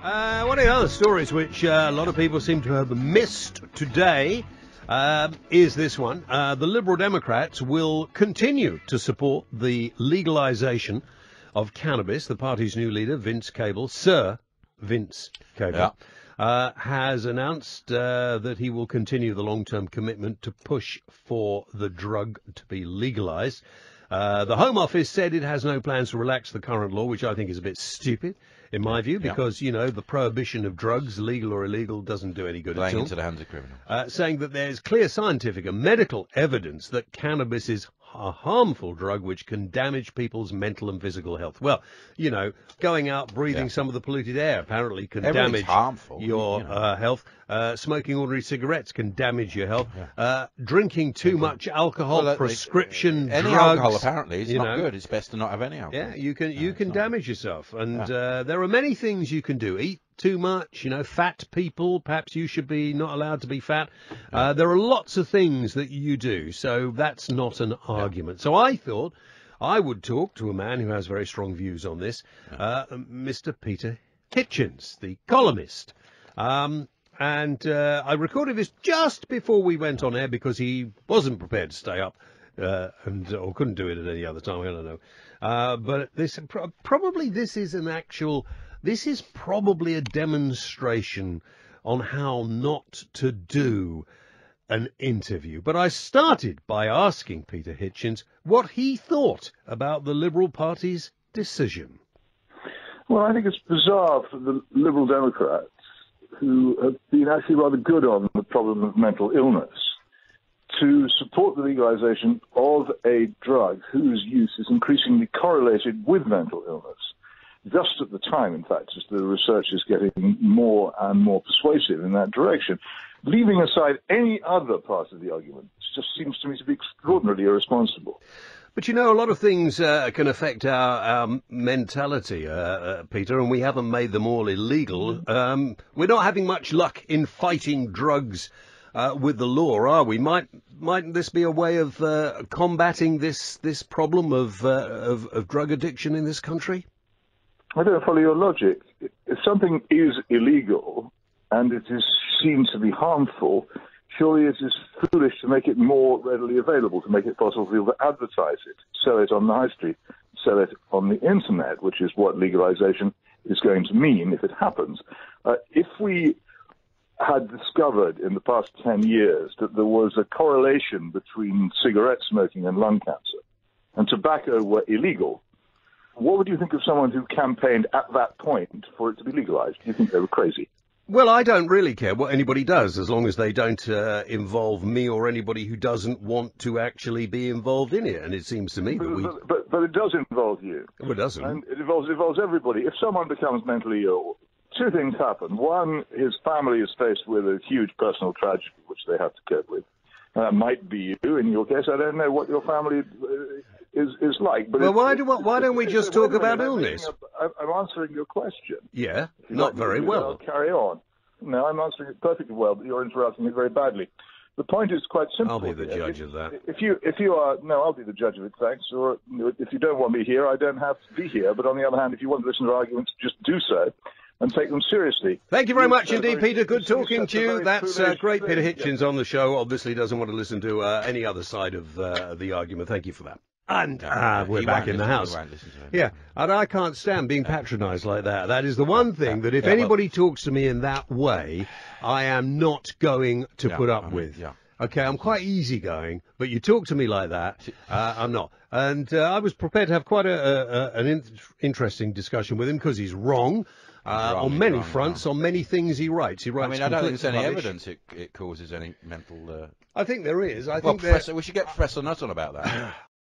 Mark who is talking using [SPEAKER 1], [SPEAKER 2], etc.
[SPEAKER 1] One of the other stories which a lot of people seem to have missed today is this one. The Liberal Democrats will continue to support the legalisation of cannabis. The party's new leader, Sir Vince Cable, has announced that he will continue the long-term commitment to push for the drug to be legalised. The Home Office said it has no plans to relax the current law, which I think is a bit stupid, in my view, because, you know, the prohibition of drugs, legal or illegal, doesn't do any good at all.
[SPEAKER 2] Playing into the hands of criminals.
[SPEAKER 1] Saying that there's clear scientific and medical evidence that cannabis is a harmful drug which can damage people's mental and physical health. Well, you know, going out breathing some of the polluted air apparently can damage your health. Smoking ordinary cigarettes can damage your health. Drinking too much alcohol, prescription drugs.
[SPEAKER 2] Any alcohol apparently is not good. It's best to not have any alcohol.
[SPEAKER 1] Yeah, you can damage yourself, and there are many things you can do. Eat too much, you know, fat people, perhaps you should be not allowed to be fat. There are lots of things that you do, so that's not an argument. So I thought I would talk to a man who has very strong views on this, Mr. Peter Hitchens, the columnist. And I recorded this just before we went on air because he wasn't prepared to stay up or couldn't do it at any other time, I don't know. But this is probably a demonstration on how not to do an interview. But I started by asking Peter Hitchens what he thought about the Liberal Party's decision.
[SPEAKER 3] Well, I think it's bizarre for the Liberal Democrats, who have been actually rather good on the problem of mental illness, to support the legalization of a drug whose use is increasingly correlated with mental illness. Just at the time, in fact, as the research is getting more and more persuasive in that direction. Leaving aside any other part of the argument, it just seems to me to be extraordinarily irresponsible.
[SPEAKER 1] But, you know, a lot of things can affect our mentality, Peter, and we haven't made them all illegal. We're not having much luck in fighting drugs with the law, are we? Mightn't this be a way of combating this problem of drug addiction in this country?
[SPEAKER 3] I don't follow your logic. If something is illegal and it is seen to be harmful, surely it is foolish to make it more readily available, to make it possible for people to advertise it, sell it on the high street, sell it on the internet, which is what legalization is going to mean if it happens. If we had discovered in the past 10 years that there was a correlation between cigarette smoking and lung cancer, and tobacco were illegal, what would you think of someone who campaigned at that point for it to be legalized? Do you think they were crazy?
[SPEAKER 1] Well, I don't really care what anybody does, as long as they don't involve me or anybody who doesn't want to actually be involved in it. And it seems to me that we...
[SPEAKER 3] But it does involve you.
[SPEAKER 1] Well, it doesn't.
[SPEAKER 3] And it involves everybody. If someone becomes mentally ill, two things happen. One, his family is faced with a huge personal tragedy, which they have to cope with. That might be you. In your case, I don't know what your family is like. But
[SPEAKER 1] well, why don't we just talk about illness?
[SPEAKER 3] I'm answering your question.
[SPEAKER 1] Yeah, not very well.
[SPEAKER 3] I'll carry on. No, I'm answering it perfectly well, but you're interrupting me very badly. The point is quite simple.
[SPEAKER 1] I'll be the judge of that.
[SPEAKER 3] If you are, no, I'll be the judge of it, thanks. Or if you don't want me here, I don't have to be here. But on the other hand, if you want to listen to arguments, just do so and take them seriously.
[SPEAKER 1] Thank you very much indeed, Peter. Good talking to you. That's great. Peter Hitchens on the show. Obviously doesn't want to listen to any other side of the argument. Thank you for that. And we're back in the house. Yeah, and I can't stand being patronised like that. That is the one thing that if anybody talks to me in that way, I am not going to put up with. Okay, I'm quite easygoing, but you talk to me like that, I'm not. And I was prepared to have quite an interesting discussion with him because he's wrong. On many fronts, on many things he writes. I
[SPEAKER 2] mean, I don't think there's any evidence it causes any mental...
[SPEAKER 1] I think there is.
[SPEAKER 2] We should get Professor Nutt on about that.